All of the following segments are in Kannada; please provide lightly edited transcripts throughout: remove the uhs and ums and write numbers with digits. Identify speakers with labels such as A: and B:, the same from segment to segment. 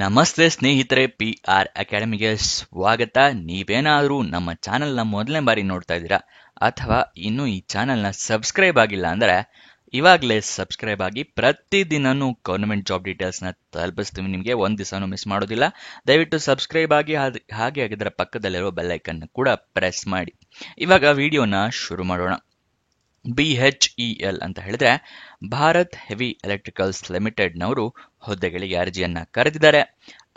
A: ನಮಸ್ತೆ ಸ್ನೇಹಿತರೆ, PR ಅಕಾಡೆಮಿಗೆ ಸ್ವಾಗತ. ನೀವೇನಾದರೂ ನಮ್ಮ ಚಾನೆಲ್ನ ಮೊದಲನೇ ಬಾರಿ ನೋಡ್ತಾ ಇದ್ದೀರಾ ಅಥವಾ ಇನ್ನೂ ಈ ಚಾನೆಲ್ನ ಸಬ್ಸ್ಕ್ರೈಬ್ ಆಗಿಲ್ಲ ಅಂದರೆ ಇವಾಗಲೇ ಸಬ್ಸ್ಕ್ರೈಬ್ ಆಗಿ. ಪ್ರತಿದಿನನೂ ಗೌರ್ಮೆಂಟ್ ಜಾಬ್ ಡೀಟೇಲ್ಸ್ನ ತಲುಪಿಸ್ತೀವಿ ನಿಮಗೆ, ಒಂದು ದಿವಸನೂ ಮಿಸ್ ಮಾಡೋದಿಲ್ಲ. ದಯವಿಟ್ಟು ಸಬ್ಸ್ಕ್ರೈಬ್ ಆಗಿ, ಹಾಗೆ ಅದರ ಪಕ್ಕದಲ್ಲಿರೋ ಬೆಲ್ಲೈಕನ್ ಕೂಡ ಪ್ರೆಸ್ ಮಾಡಿ. ಇವಾಗ ವಿಡಿಯೋನ ಶುರು ಮಾಡೋಣ. BHEL ಅಂತ ಹೇಳಿದ್ರೆ ಭಾರತ್ ಹೆವಿ ಎಲೆಕ್ಟ್ರಿಕಲ್ಸ್ ಲಿಮಿಟೆಡ್ನವರು ಹುದ್ದೆಗಳಿಗೆ ಅರ್ಜಿಯನ್ನ ಕರೆದಿದ್ದಾರೆ.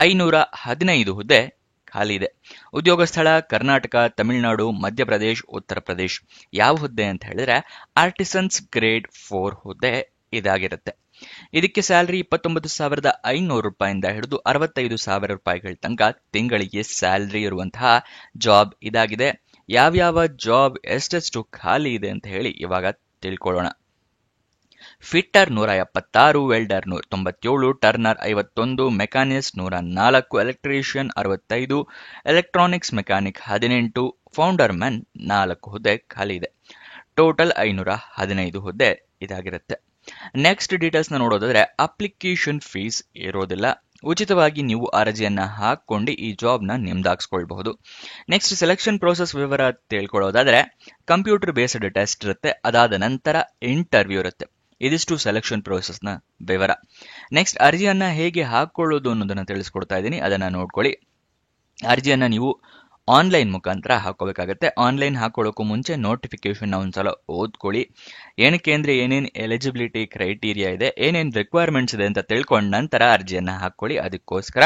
A: 515 ಹುದ್ದೆ ಖಾಲಿ ಇದೆ. ಉದ್ಯೋಗ ಸ್ಥಳ ಕರ್ನಾಟಕ, ತಮಿಳುನಾಡು, ಮಧ್ಯಪ್ರದೇಶ್, ಉತ್ತರ ಪ್ರದೇಶ್. ಯಾವ ಹುದ್ದೆ ಅಂತ ಹೇಳಿದ್ರೆ ಆರ್ಟಿಸನ್ಸ್ ಗ್ರೇಡ್ 4 ಹುದ್ದೆ ಇದಾಗಿರುತ್ತೆ. ಇದಕ್ಕೆ ಸ್ಯಾಲರಿ 29,500 ರೂಪಾಯಿಂದ ಹಿಡಿದು 65,000 ರೂಪಾಯಿಗಳ ತನಕ ತಿಂಗಳಿಗೆ ಸ್ಯಾಲರಿ ಇರುವಂತಹ ಜಾಬ್ ಇದಾಗಿದೆ. ಯಾವ್ಯಾವ ಜಾಬ್ ಎಷ್ಟೆಷ್ಟು ಖಾಲಿ ಇದೆ ಅಂತ ಹೇಳಿ ಇವಾಗ ತಿಳ್ಕೊಳ್ಳೋಣ. Fitter 176, welder 97, turner 51, machinist 104, electrician 65, electronics mechanic 18, founder man 4 ಹುದ್ದೆ ಖಾಲಿ ಇದೆ. ಟೋಟಲ್ 515 ಹುದ್ದೆ ಇದಾಗಿರುತ್ತೆ. ನೆಕ್ಸ್ಟ್ ಡೀಟೇಲ್ಸ್ ನ ನೋಡೋದಾದ್ರೆ ಅಪ್ಲಿಕೇಶನ್ ಫೀಸ್ ಇರೋದಿಲ್ಲ. ಉಚಿತವಾಗಿ ನೀವು ಅರ್ಜಿಯನ್ನ ಹಾಕೊಂಡು ಈ ಜಾಬ್ ನ ನಿಮ್ದಾಗಿಸ್ಕೊಳ್ಬಹುದು. ನೆಕ್ಸ್ಟ್ ಸೆಲೆಕ್ಷನ್ ಪ್ರೋಸೆಸ್ ವಿವರ ತಿಳ್ಕೊಳ್ಳೋದಾದ್ರೆ ಕಂಪ್ಯೂಟರ್ ಬೇಸ್ಡ್ ಟೆಸ್ಟ್ ಇರುತ್ತೆ. ಅದಾದ ನಂತರ ಇಂಟರ್ವ್ಯೂ ಇರುತ್ತೆ. ಇದಿಷ್ಟು ಸೆಲೆಕ್ಷನ್ ಪ್ರೋಸೆಸ್ ನ ವಿವರ. ನೆಕ್ಸ್ಟ್ ಅರ್ಜಿಯನ್ನ ಹೇಗೆ ಹಾಕೊಳ್ಳೋದು ಅನ್ನೋದನ್ನ ತಿಳಿಸ್ಕೊಡ್ತಾ ಇದ್ದೀನಿ, ಅದನ್ನ ನೋಡ್ಕೊಳ್ಳಿ. ಅರ್ಜಿಯನ್ನ ನೀವು ಆನ್ಲೈನ್ ಮುಖಾಂತರ ಹಾಕೋಬೇಕಾಗತ್ತೆ. ಆನ್ಲೈನ್ ಹಾಕೊಳ್ಳೋಕ್ಕೂ ಮುಂಚೆ ನೋಟಿಫಿಕೇಶನ್ ಒಂದ್ಸಲ ಓದ್ಕೊಳ್ಳಿ. ಏನಕ್ಕೆ ಅಂದ್ರೆ ಏನೇನು ಎಲಿಜಿಬಿಲಿಟಿ ಕ್ರೈಟೀರಿಯಾ ಇದೆ, ಏನೇನು ರಿಕ್ವೈರ್ಮೆಂಟ್ಸ್ ಇದೆ ಅಂತ ತಿಳ್ಕೊಂಡ ನಂತರ ಅರ್ಜಿಯನ್ನ ಹಾಕೊಳ್ಳಿ. ಅದಕ್ಕೋಸ್ಕರ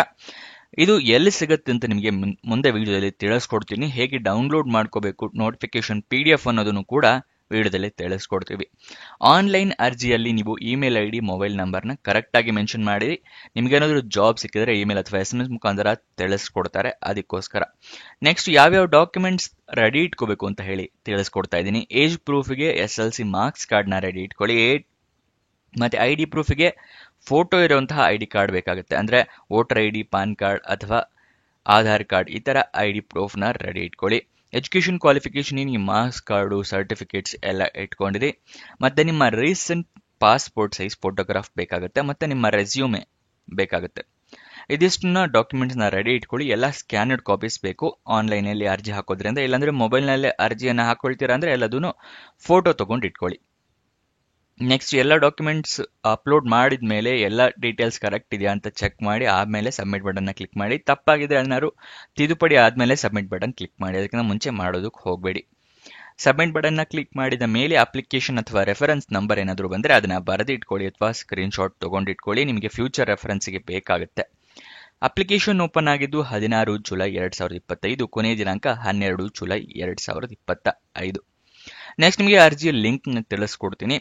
A: ಇದು ಎಲ್ಲಿ ಸಿಗುತ್ತೆ ಅಂತ ನಿಮಗೆ ಮುಂದೆ ವಿಡಿಯೋದಲ್ಲಿ ತಿಳಿಸ್ಕೊಡ್ತೀನಿ. ಹೇಗೆ ಡೌನ್ಲೋಡ್ ಮಾಡ್ಕೋಬೇಕು ನೋಟಿಫಿಕೇಶನ್ PDF ಅನ್ನೋದನ್ನು ಕೂಡ ವಿಡಿಯೋದಲ್ಲಿ ತಿಳಿಸ್ಕೊಡ್ತೀವಿ. ಆನ್ಲೈನ್ ಅರ್ಜಿಯಲ್ಲಿ ನೀವು ಇಮೇಲ್ ID, ಮೊಬೈಲ್ ನಂಬರ್ನ ಕರೆಕ್ಟ್ ಆಗಿ ಮೆನ್ಷನ್ ಮಾಡಿ. ನಿಮ್ಗೇನಾದ್ರೂ ಜಾಬ್ ಸಿಕ್ಕಿದ್ರೆ ಇಮೇಲ್ ಅಥವಾ SMS ಮುಖಾಂತರ ತಿಳಿಸ್ಕೊಡ್ತಾರೆ. ಅದಕ್ಕೋಸ್ಕರ ನೆಕ್ಸ್ಟ್ ಯಾವ್ಯಾವ ಡಾಕ್ಯುಮೆಂಟ್ಸ್ ರೆಡಿ ಇಟ್ಕೋಬೇಕು ಅಂತ ಹೇಳಿ ತಿಳಿಸ್ಕೊಡ್ತಾ ಇದ್ದೀನಿ. ಏಜ್ ಪ್ರೂಫ್ಗೆ SLC ಮಾರ್ಕ್ಸ್ ಕಾರ್ಡ್ನ ರೆಡಿ ಇಟ್ಕೊಳ್ಳಿ. ಮತ್ತೆ ID ಪ್ರೂಫ್ಗೆ ಫೋಟೋ ಇರುವಂತಹ ID ಕಾರ್ಡ್ ಬೇಕಾಗುತ್ತೆ. ಅಂದ್ರೆ ವೋಟರ್ ID, ಪಾನ್ ಕಾರ್ಡ್ ಅಥವಾ ಆಧಾರ್ ಕಾರ್ಡ್, ಈ ತರ ID ಪ್ರೂಫ್ನ ರೆಡಿ ಇಟ್ಕೊಳ್ಳಿ. ಎಜುಕೇಶನ್ ಕ್ವಾಲಿಫಿಕೇಶನ್, ನಿಮ್ಮ ಮಾರ್ಕ್ಸ್ ಕಾರ್ಡು, ಸರ್ಟಿಫಿಕೇಟ್ಸ್ ಎಲ್ಲ ಇಟ್ಕೊಂಡಿರಿ. ಮತ್ತೆ ನಿಮ್ಮ ರೀಸೆಂಟ್ ಪಾಸ್ಪೋರ್ಟ್ ಸೈಜ್ ಫೋಟೋಗ್ರಾಫ್ ಬೇಕಾಗುತ್ತೆ. ಮತ್ತೆ ನಿಮ್ಮ ರೆಸ್ಯೂಮೆ ಬೇಕಾಗುತ್ತೆ. ಇದಿಷ್ಟನ್ನ ಡಾಕ್ಯುಮೆಂಟ್ಸ್ ನ ರೆಡಿ ಇಟ್ಕೊಳ್ಳಿ. ಎಲ್ಲ ಸ್ಕ್ಯಾನರ್ಡ್ ಕಾಪೀಸ್ ಬೇಕು ಆನ್ಲೈನ್ ಅಲ್ಲಿ ಅರ್ಜಿ ಹಾಕೋದ್ರಿಂದ. ಇಲ್ಲಾಂದ್ರೆ ಮೊಬೈಲ್ ನಲ್ಲೇ ಅರ್ಜಿಯನ್ನ ಹಾಕೊಳ್ತೀರಾ ಅಂದ್ರೆ ಎಲ್ಲದನ್ನು ಫೋಟೋ ತಗೊಂಡು ಇಟ್ಕೊಳ್ಳಿ. ನೆಕ್ಸ್ಟ್ ಎಲ್ಲ ಡಾಕ್ಯುಮೆಂಟ್ಸ್ ಅಪ್ಲೋಡ್ ಮಾಡಿದ ಮೇಲೆ ಎಲ್ಲ ಡೀಟೇಲ್ಸ್ ಕರೆಕ್ಟ್ ಇದೆಯಾ ಅಂತ ಚೆಕ್ ಮಾಡಿ ಆದ್ಮೇಲೆ ಸಬ್ಮಿಟ್ ಬಟನ್ ನ ಕ್ಲಿಕ್ ಮಾಡಿ. ತಪ್ಪಾಗಿದ್ರೆ ಏನಾದ್ರು ತಿದ್ದುಪಡಿ ಆದ್ಮೇಲೆ ಸಬ್ಮಿಟ್ ಬಟನ್ ಕ್ಲಿಕ್ ಮಾಡಿ. ಅದಕ್ಕಿಂತ ಮುಂಚೆ ಮಾಡೋದಕ್ಕೆ ಹೋಗಬೇಡಿ. ಸಬ್ಮಿಟ್ ಬಟನ್ ನ ಕ್ಲಿಕ್ ಮಾಡಿದ ಮೇಲೆ ಅಪ್ಲಿಕೇಶನ್ ಅಥವಾ ರೆಫರೆನ್ಸ್ ನಂಬರ್ ಏನಾದ್ರು ಬಂದ್ರೆ ಅದನ್ನ ಬರೆದು ಇಟ್ಕೊಳ್ಳಿ ಅಥವಾ ಸ್ಕ್ರೀನ್ ಶಾಟ್ ತಗೊಂಡಿಟ್ಕೊಳ್ಳಿ. ನಿಮಗೆ ಫ್ಯೂಚರ್ ರೆಫರೆನ್ಸ್ಗೆ ಬೇಕಾಗುತ್ತೆ. ಅಪ್ಲಿಕೇಶನ್ ಓಪನ್ ಆಗಿದ್ದು 16 ಜುಲೈ 2025. ಕೊನೆಯ ದಿನಾಂಕ 12 ಜುಲೈ 2025. ನೆಕ್ಸ್ಟ್ ನಿಮಗೆ ಅರ್ಜಿಯ ಲಿಂಕ್ ತಿಳಿಸ್ಕೊಡ್ತೀನಿ.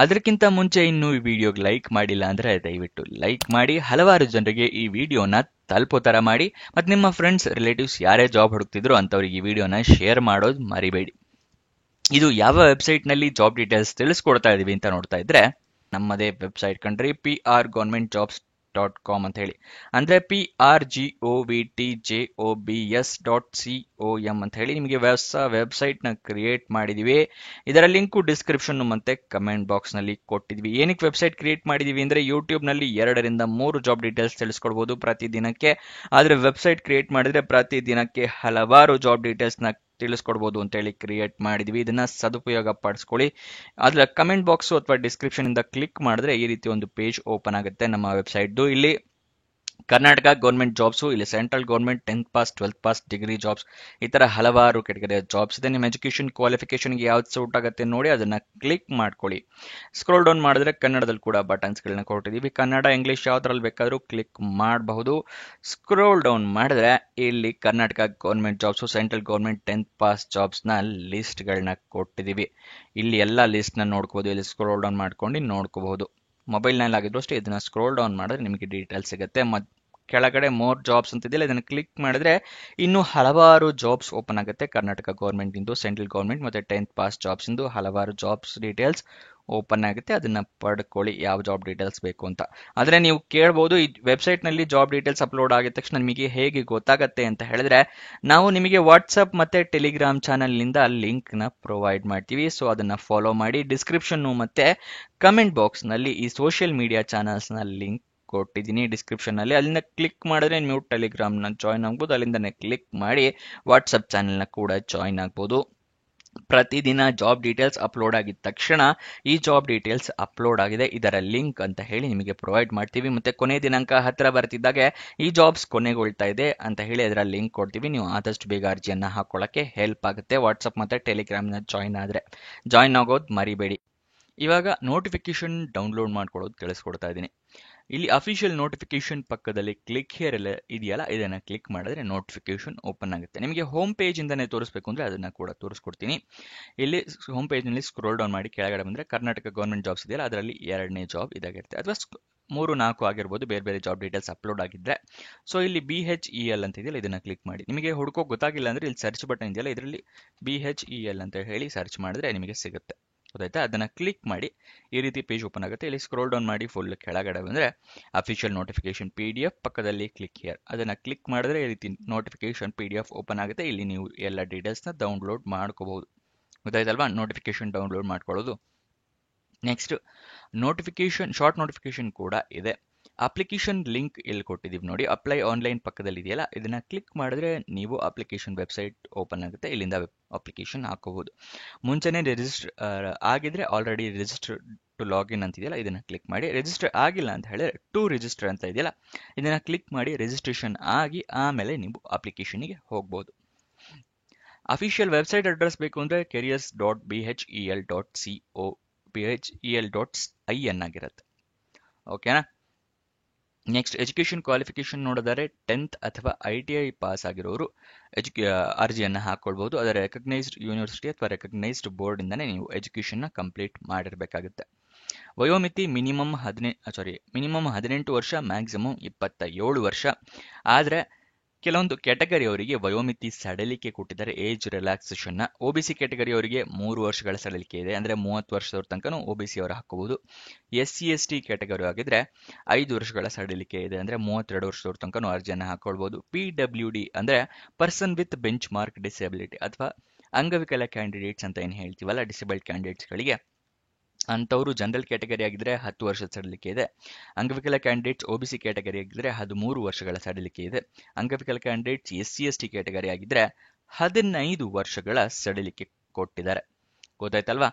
A: ಅದಕ್ಕಿಂತ ಮುಂಚೆ ಇನ್ನು ಈ ವಿಡಿಯೋಗೆ ಲೈಕ್ ಮಾಡಿಲ್ಲ ಅಂದ್ರೆ ದಯವಿಟ್ಟು ಲೈಕ್ ಮಾಡಿ. ಹಲವಾರು ಜನರಿಗೆ ಈ ವಿಡಿಯೋನ ತಲುಪೋ ತರ ಮಾಡಿ. ಮತ್ತೆ ನಿಮ್ಮ ಫ್ರೆಂಡ್ಸ್, ರಿಲೇಟಿವ್ಸ್ ಯಾರೇ ಜಾಬ್ ಹುಡುಕ್ತಿದ್ರು ಅಂತವ್ರಿಗೆ ಈ ವಿಡಿಯೋನ ಶೇರ್ ಮಾಡೋದು ಮರಿಬೇಡಿ. ಇದು ಯಾವ ವೆಬ್ಸೈಟ್ ನಲ್ಲಿ ಜಾಬ್ ಡೀಟೇಲ್ಸ್ ತಿಳಿಸ್ಕೊಡ್ತಾ ಇದೀವಿ ಅಂತ ನೋಡ್ತಾ ಇದ್ರೆ ನಮ್ಮದೇ ವೆಬ್ಸೈಟ್ ಕಂಡ್ರಿ, PRGovernmentJobs.com ಅಂತ ಹೇಳಿ. ಅಂದ್ರೆ PRGOVTJOBS.com ಅಂತ ಹೇಳಿ ನಿಮಗೆ ಹೊಸ ವೆಬ್ಸೈಟ್ ನ ಕ್ರಿಯೇಟ್ ಮಾಡಿದೀವಿ. ಇದರ ಲಿಂಕ್ ಡಿಸ್ಕ್ರಿಪ್ಷನ್ ಮತ್ತೆ ಕಮೆಂಟ್ ಬಾಕ್ಸ್ ನಲ್ಲಿ ಕೊಟ್ಟಿದ್ವಿ. ಏನಕ್ಕೆ ವೆಬ್ಸೈಟ್ ಕ್ರಿಯೇಟ್ ಮಾಡಿದೀವಿ ಅಂದ್ರೆ ಯೂಟ್ಯೂಬ್ ನಲ್ಲಿ 2 ರಿಂದ 3 ಜಾಬ್ ಡೀಟೇಲ್ಸ್ ತಿಳಿಸ್ಕೊಡ್ಬೋದು ಪ್ರತಿ ದಿನಕ್ಕೆ. ಆದ್ರೆ ವೆಬ್ಸೈಟ್ ಕ್ರಿಯೇಟ್ ಮಾಡಿದ್ರೆ ಪ್ರತಿ ದಿನಕ್ಕೆ ಹಲವಾರು ಜಾಬ್ ಡೀಟೇಲ್ಸ್ ನ ತಿಳಿಸ್ಕೊಡ್ಬೋದು ಅಂತ ಹೇಳಿ ಕ್ರಿಯೇಟ್ ಮಾಡಿದ್ವಿ. ಇದನ್ನ ಸದುಪಯೋಗ ಪಡಿಸ್ಕೊಳ್ಳಿ. ಅದ್ರ ಕಮೆಂಟ್ ಬಾಕ್ಸ್ ಅಥವಾ ಡಿಸ್ಕ್ರಿಪ್ಷನ್ ಇಂದ ಕ್ಲಿಕ್ ಮಾಡಿದ್ರೆ ಈ ರೀತಿ ಒಂದು ಪೇಜ್ ಓಪನ್ ಆಗುತ್ತೆ ನಮ್ಮ ವೆಬ್ಸೈಟ್. ಇಲ್ಲಿ ಕರ್ನಾಟಕ ಗೌರ್ಮೆಂಟ್ ಜಾಬ್ಸ್, ಇಲ್ಲಿ central government 10th pass, 12th pass, degree jobs, ಈ ತರ ಹಲವಾರು ಕೆಟಗರಿಯ ಜಾಬ್ಸ್ ಇದೆ. ನಿಮ್ಮ ಎಜುಕೇಶನ್ ಕ್ವಾಲಿಫಿಕೇಶನ್ಗೆ ಯಾವ್ದು ಸೂಟ್ ಆಗುತ್ತೆ ನೋಡಿ ಅದನ್ನ ಕ್ಲಿಕ್ ಮಾಡ್ಕೊಳ್ಳಿ. ಸ್ಕ್ರೋಲ್ ಡೌನ್ ಮಾಡಿದ್ರೆ ಕನ್ನಡದಲ್ಲಿ ಕೂಡ ಬಟನ್ಸ್ ಗಳನ್ನ ಕೊಟ್ಟಿದೀವಿ. ಕನ್ನಡ, ಇಂಗ್ಲಿಷ್ ಯಾವ್ದ್ರಲ್ಲಿ ಬೇಕಾದ್ರೂ ಕ್ಲಿಕ್ ಮಾಡಬಹುದು. ಸ್ಕ್ರೋಲ್ ಡೌನ್ ಮಾಡಿದ್ರೆ ಇಲ್ಲಿ Karnataka government jobs, central government 10th pass jobs ನ ಲಿಸ್ಟ್ ಗಳನ್ನ ಕೊಟ್ಟಿದೀವಿ. ಇಲ್ಲಿ ಎಲ್ಲ ಲಿಸ್ಟ್ ನ ನೋಡ್ಕೋಬಹುದು. ಇಲ್ಲಿ ಸ್ಕ್ರೋಲ್ ಡೌನ್ ಮಾಡ್ಕೊಂಡು ನೋಡ್ಕೋಬಹುದು. ಮೊಬೈಲ್ ನಲ್ಲಿ ಆಗಿದ್ರು ಅಷ್ಟೇ ಇದನ್ನ ಸ್ಕ್ರೋಲ್ ಡೌನ್ ಮಾಡಿದ್ರೆ ನಿಮಗೆ ಡೀಟೇಲ್ಸ್ ಸಿಗುತ್ತೆ. ಕೆಳಗಡೆ ಮೋರ್ ಜಾಬ್ಸ್ ಅಂತಿದೆಯಲ್ಲ, ಇದನ್ನ ಕ್ಲಿಕ್ ಮಾಡಿದ್ರೆ ಇನ್ನು ಹಲವಾರು ಜಾಬ್ಸ್ ಓಪನ್ ಆಗುತ್ತೆ. ಕರ್ನಾಟಕ ಗೌರ್ಮೆಂಟ್ ಇಂದು, ಸೆಂಟ್ರಲ್ ಗೌರ್ಮೆಂಟ್ ಮತ್ತೆ 10th ಪಾಸ್ ಜಾಬ್ಸ್ ಇಂದು ಹಲವಾರು ಜಾಬ್ಸ್ ಡೀಟೇಲ್ಸ್ ಓಪನ್ ಆಗುತ್ತೆ. ಅದನ್ನ ಪಡ್ಕೊಳ್ಳಿ ಯಾವ ಜಾಬ್ ಡೀಟೇಲ್ಸ್ ಬೇಕು ಅಂತ. ಆದ್ರೆ ನೀವು ಕೇಳಬಹುದು, ಈ ವೆಬ್ಸೈಟ್ ನಲ್ಲಿ ಜಾಬ್ ಡೀಟೇಲ್ಸ್ ಅಪ್ಲೋಡ್ ಆಗಿದ ತಕ್ಷಣ ನಿಮಗೆ ಹೇಗೆ ಗೊತ್ತಾಗತ್ತೆ ಅಂತ ಹೇಳಿದ್ರೆ ನಾವು ನಿಮಗೆ ವಾಟ್ಸ್ಆಪ್ ಮತ್ತೆ ಟೆಲಿಗ್ರಾಮ್ ಚಾನಲ್ ನಿಂದ ಲಿಂಕ್ ನ ಪ್ರೊವೈಡ್ ಮಾಡ್ತೀವಿ. ಸೊ ಅದನ್ನ ಫಾಲೋ ಮಾಡಿ. ಡಿಸ್ಕ್ರಿಪ್ಷನ್ ಮತ್ತೆ ಕಮೆಂಟ್ ಬಾಕ್ಸ್ ನಲ್ಲಿ ಈ ಸೋಷಿಯಲ್ ಮೀಡಿಯಾ ಚಾನಲ್ಸ್ ನ ಲಿಂಕ್ ಕೊಟ್ಟಿದ್ದೀನಿ ಡಿಸ್ಕ್ರಿಪ್ಷನಲ್ಲಿ. ಅಲ್ಲಿಂದ ಕ್ಲಿಕ್ ಮಾಡಿದ್ರೆ ನೀವು ಟೆಲಿಗ್ರಾಮ್ನ ಜಾಯ್ನ್ ಆಗ್ಬೋದು. ಅಲ್ಲಿಂದನೇ ಕ್ಲಿಕ್ ಮಾಡಿ ವಾಟ್ಸಪ್ ಚಾನೆಲ್ನ ಕೂಡ ಜಾಯ್ನ್ ಆಗ್ಬೋದು. ಪ್ರತಿದಿನ ಜಾಬ್ ಡೀಟೇಲ್ಸ್ ಅಪ್ಲೋಡ್ ಆಗಿದ ತಕ್ಷಣ ಈ ಜಾಬ್ ಡೀಟೇಲ್ಸ್ ಅಪ್ಲೋಡ್ ಆಗಿದೆ, ಇದರ ಲಿಂಕ್ ಅಂತ ಹೇಳಿ ನಿಮಗೆ ಪ್ರೊವೈಡ್ ಮಾಡ್ತೀವಿ. ಮತ್ತೆ ಕೊನೆ ದಿನಾಂಕ ಹತ್ತಿರ ಬರ್ತಿದ್ದಾಗೆ ಈ ಜಾಬ್ಸ್ ಕೊನೆಗೊಳ್ತಾ ಇದೆ ಅಂತ ಹೇಳಿ ಅದರ ಲಿಂಕ್ ಕೊಡ್ತೀವಿ. ನೀವು ಆದಷ್ಟು ಬೇಗ ಅರ್ಜಿಯನ್ನು ಹಾಕೊಳ್ಳೋಕ್ಕೆ ಹೆಲ್ಪ್ ಆಗುತ್ತೆ. ವಾಟ್ಸಪ್ ಮತ್ತು ಟೆಲಿಗ್ರಾಮ್ನ ಜಾಯ್ನ್ ಆಗೋದು ಮರಿಬೇಡಿ. ಇವಾಗ ನೋಟಿಫಿಕೇಶನ್ ಡೌನ್ಲೋಡ್ ಮಾಡ್ಕೊಳ್ಳೋದು ತಿಳಿಸ್ಕೊಡ್ತಾ ಇದ್ದೀನಿ. ಇಲ್ಲಿ ಅಫಿಷಿಯಲ್ ನೋಟಿಫಿಕೇಶನ್ ಪಕ್ಕದಲ್ಲಿ ಕ್ಲಿಕ್ ಹಿಯರ್ ಎಲ್ಲ ಇದೆಯಲ್ಲ, ಇದನ್ನು ಕ್ಲಿಕ್ ಮಾಡಿದ್ರೆ ನೋಟಿಫಿಕೇಶನ್ ಓಪನ್ ಆಗುತ್ತೆ. ನಿಮಗೆ ಹೋಮ್ ಪೇಜ್ ಇಂದನೇ ತೋರಿಸ್ಬೇಕು ಅಂದರೆ ಅದನ್ನು ಕೂಡ ತೋರಿಸ್ಕೊಡ್ತೀನಿ. ಇಲ್ಲಿ ಹೋಮ್ ಪೇಜ್ನಲ್ಲಿ ಸ್ಕ್ರೋಲ್ ಡೌನ್ ಮಾಡಿ ಕೆಳಗಡೆ ಬಂದರೆ ಕರ್ನಾಟಕ ಗೌರ್ಮೆಂಟ್ ಜಾಬ್ಸ್ ಇದೆಯಲ್ಲ, ಅದರಲ್ಲಿ 2ನೇ ಜಾಬ್ ಇದಾಗಿರುತ್ತೆ. ಅಥವಾ 3-4 ಆಗಿರ್ಬೋದು ಬೇರೆ ಬೇರೆ ಜಾಬ್ ಡೀಟೇಲ್ಸ್ ಅಪ್ಲೋಡ್ ಆಗಿದ್ದರೆ. ಸೊ ಇಲ್ಲಿ BHEL ಅಂತ ಇದೆಯಲ್ಲ, ಇದನ್ನು ಕ್ಲಿಕ್ ಮಾಡಿ. ನಿಮಗೆ ಹುಡುಕೋಕೆ ಗೊತ್ತಾಗಿಲ್ಲ ಅಂದರೆ ಇಲ್ಲಿ ಸರ್ಚ್ ಬಟನ್ ಇದೆಯಲ್ಲ, ಇದರಲ್ಲಿ BHEL ಅಂತ ಹೇಳಿ ಸರ್ಚ್ ಮಾಡಿದ್ರೆ ನಿಮಗೆ ಸಿಗುತ್ತೆ. ಗೊತ್ತಾಯ್ತಾ? ಅದನ್ನು ಕ್ಲಿಕ್ ಮಾಡಿ ಈ ರೀತಿ ಪೇಜ್ ಓಪನ್ ಆಗುತ್ತೆ. ಇಲ್ಲಿ ಸ್ಕ್ರೋಲ್ ಡೌನ್ ಮಾಡಿ ಫುಲ್ ಕೆಳಗಡೆ ಬಂದರೆ ಅಫಿಷಿಯಲ್ ನೋಟಿಫಿಕೇಶನ್ PDF ಪಕ್ಕದಲ್ಲಿ ಕ್ಲಿಕ್ ಹಿಯರ್, ಅದನ್ನು ಕ್ಲಿಕ್ ಮಾಡಿದ್ರೆ ಈ ರೀತಿ ನೋಟಿಫಿಕೇಶನ್ PDF ಓಪನ್ ಆಗುತ್ತೆ. ಇಲ್ಲಿ ನೀವು ಎಲ್ಲ ಡೀಟೇಲ್ಸ್ನ ಡೌನ್ಲೋಡ್ ಮಾಡ್ಕೋಬಹುದು. ಗೊತ್ತಾಯ್ತಲ್ವಾ ನೋಟಿಫಿಕೇಶನ್ ಡೌನ್ಲೋಡ್ ಮಾಡ್ಕೊಳ್ಳೋದು. ನೆಕ್ಸ್ಟ್ ಶಾರ್ಟ್ ನೋಟಿಫಿಕೇಶನ್ ಕೂಡ ಇದೆ. ಅಪ್ಲಿಕೇಶನ್ ಲಿಂಕ್ ಇಲ್ಲಿ ಕೊಟ್ಟಿದ್ದೀವಿ ನೋಡಿ, ಅಪ್ಲೈ ಆನ್ಲೈನ್ ಪಕ್ಕದಲ್ಲಿ ಇದೆಯಲ್ಲ, ಇದನ್ನ ಕ್ಲಿಕ್ ಮಾಡಿದ್ರೆ ನೀವು ಅಪ್ಲಿಕೇಶನ್ ವೆಬ್ಸೈಟ್ ಓಪನ್ ಆಗುತ್ತೆ. ಇಲ್ಲಿಂದ ಅಪ್ಲಿಕೇಶನ್ ಹಾಕೋಬಹುದು. ಮುಂಚೆನೇ ರಿಜಿಸ್ಟರ್ ಆಗಿದ್ರೆ ಆಲ್ರೆಡಿ ರಿಜಿಸ್ಟರ್ ಟು ಲಾಗಿನ್ ಅಂತಿದೆಯಲ್ಲ, ಇದನ್ನ ಕ್ಲಿಕ್ ಮಾಡಿ. ರಿಜಿಸ್ಟರ್ ಆಗಿಲ್ಲ ಅಂತ ಹೇಳಿದ್ರೆ ಟು ರಿಜಿಸ್ಟರ್ ಅಂತ ಇದೆಯಲ್ಲ, ಇದನ್ನ ಕ್ಲಿಕ್ ಮಾಡಿ ರಿಜಿಸ್ಟ್ರೇಷನ್ ಆಗಿ ಆಮೇಲೆ ನೀವು ಅಪ್ಲಿಕೇಶನ್ಗೆ ಹೋಗ್ಬೋದು. ಅಫಿಷಿಯಲ್ ವೆಬ್ಸೈಟ್ ಅಡ್ರೆಸ್ ಬೇಕು ಅಂದರೆ careers.bhel.co.in ಆಗಿರುತ್ತೆ. ಓಕೆನಾ? ನೆಕ್ಸ್ಟ್ ಎಜುಕೇಷನ್ ಕ್ವಾಲಿಫಿಕೇಶನ್ ನೋಡಿದರೆ 10th ಅಥವಾ ITI ಪಾಸ್ ಆಗಿರೋರು ಅರ್ಜಿಯನ್ನು ಹಾಕ್ಕೊಳ್ಬಹುದು. ಅದರ ರೆಕಗ್ನೈಸ್ಡ್ ಯೂನಿವರ್ಸಿಟಿ ಅಥವಾ ರೆಕಗ್ನೈಸ್ಡ್ ಬೋರ್ಡಿಂದನೇ ನೀವು ಎಜುಕೇಷನ್ನ ಕಂಪ್ಲೀಟ್ ಮಾಡಿರಬೇಕಾಗುತ್ತೆ. ವಯೋಮಿತಿ ಮಿನಿಮಮ್ 18 ವರ್ಷ, ಮ್ಯಾಕ್ಸಿಮಮ್ 27 ವರ್ಷ. ಆದರೆ ಕೆಲವೊಂದು ಕ್ಯಾಟಗರಿ ಅವರಿಗೆ ವಯೋಮಿತಿ ಸಡಿಲಿಕೆ ಕೊಟ್ಟಿದ್ದಾರೆ, ಏಜ್ ರಿಲ್ಯಾಕ್ಸೇಷನ್ನ. OBC ಕ್ಯಾಟಗರಿ ಅವರಿಗೆ 3 ವರ್ಷಗಳ ಸಡಿಲಿಕೆ ಇದೆ, ಅಂದರೆ 30 ವರ್ಷದವ್ರ ತನಕ OBC ಅವರು ಹಾಕೋಬಹುದು. SC ST ಕ್ಯಾಟಗರಿ ಆಗಿದ್ರೆ 5 ವರ್ಷಗಳ ಸಡಿಲಿಕೆ ಇದೆ, ಅಂದರೆ 32 ವರ್ಷದವ್ರ ತನಕ ಅರ್ಜಿಯನ್ನು ಹಾಕೊಳ್ಬಹುದು. PWD ಅಂದರೆ person with bench mark disability ಅಥವಾ ಅಂಗವಿಕಲ ಕ್ಯಾಂಡಿಡೇಟ್ಸ್ ಅಂತ ಏನು ಹೇಳ್ತೀವಲ್ಲ, ಡಿಸೇಬಲ್ಡ್ ಕ್ಯಾಂಡಿಡೇಟ್ಸ್ಗಳಿಗೆ, ಅಂಥವರು ಜನರಲ್ ಕ್ಯಾಟಗರಿ ಆಗಿದ್ರೆ 10 ವರ್ಷದ ಸಡಿಲಿಕೆ ಇದೆ. ಅಂಗವಿಕಲ ಕ್ಯಾಂಡಿಡೇಟ್ಸ್ OBC ಕ್ಯಾಟಗರಿ ಆಗಿದ್ರೆ 13 ವರ್ಷಗಳ ಸಡಿಲಿಕೆ ಇದೆ. ಅಂಗವಿಕಲ ಕ್ಯಾಂಡಿಡೇಟ್ಸ್ SC ST ಕ್ಯಾಟಗರಿ ಆಗಿದ್ರೆ 15 ವರ್ಷಗಳ ಸಡಿಲಿಕೆ ಕೊಟ್ಟಿದ್ದಾರೆ. ಗೊತ್ತಾಯ್ತಲ್ವಾ?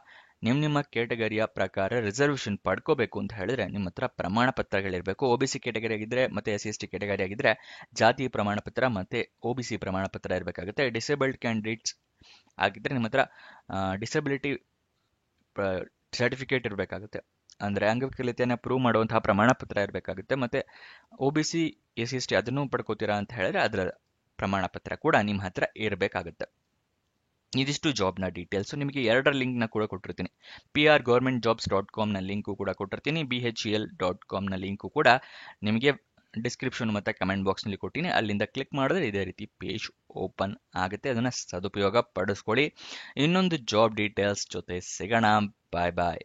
A: ನಿಮ್ಮ ಕ್ಯಾಟಗರಿಯ ಪ್ರಕಾರ ರಿಸರ್ವೇಷನ್ ಪಡ್ಕೋಬೇಕು ಅಂತ ಹೇಳಿದ್ರೆ ನಿಮ್ಮ ಹತ್ರ ಪ್ರಮಾಣ ಪತ್ರಗಳಿರಬೇಕು. OBC ಕ್ಯಾಟಗರಿ ಆಗಿದ್ರೆ ಮತ್ತೆ SC ST ಕ್ಯಾಟಗರಿ ಆಗಿದ್ರೆ ಜಾತಿ ಪ್ರಮಾಣ ಪತ್ರ ಮತ್ತೆ OBC ಪ್ರಮಾಣ ಪತ್ರ ಇರಬೇಕಾಗುತ್ತೆ. ಡಿಸೇಬಲ್ಡ್ ಕ್ಯಾಂಡಿಡೇಟ್ಸ್ ಆಗಿದ್ರೆ ನಿಮ್ಮ ಹತ್ರ ಡಿಸಬಿಲಿಟಿ ಸರ್ಟಿಫಿಕೇಟ್ ಇರಬೇಕಾಗುತ್ತೆ, ಅಂದರೆ ಅಂಗವಿಕಲತೆಯನ್ನು ಪ್ರೂವ್ ಮಾಡುವಂತಹ ಪ್ರಮಾಣ ಪತ್ರ ಇರಬೇಕಾಗುತ್ತೆ. ಮತ್ತು OBC SC ST ಅದನ್ನು ಪಡ್ಕೋತೀರಾ ಅಂತ ಹೇಳಿದ್ರೆ ಅದರ ಪ್ರಮಾಣ ಪತ್ರ ಕೂಡ ನಿಮ್ಮ ಹತ್ರ ಇರಬೇಕಾಗುತ್ತೆ. ಇದಿಷ್ಟು ಜಾಬ್ನ ಡೀಟೇಲ್ಸು. ನಿಮಗೆ 2ರ ಲಿಂಕ್ನ ಕೂಡ ಕೊಟ್ಟಿರ್ತೀನಿ. prgovernmentjobs.com ಲಿಂಕು ಕೂಡ ಕೊಟ್ಟಿರ್ತೀನಿ. bhel.com ಲಿಂಕು ಕೂಡ ನಿಮಗೆ ಡಿಸ್ಕ್ರಿಪ್ಷನ್ ಮತ್ತು ಕಮೆಂಟ್ ಬಾಕ್ಸ್ನಲ್ಲಿ ಕೊಟ್ಟಿನಿ. ಅಲ್ಲಿಂದ ಕ್ಲಿಕ್ ಮಾಡಿದ್ರೆ ಇದೇ ರೀತಿ ಪೇಜ್ ಓಪನ್ ಆಗುತ್ತೆ. ಅದನ್ನು ಸದುಪಯೋಗ ಪಡಿಸ್ಕೊಳ್ಳಿ. ಇನ್ನೊಂದು ಜಾಬ್ ಡೀಟೇಲ್ಸ್ ಜೊತೆ ಸಿಗೋಣ. ಬಾಯ್ ಬಾಯ್.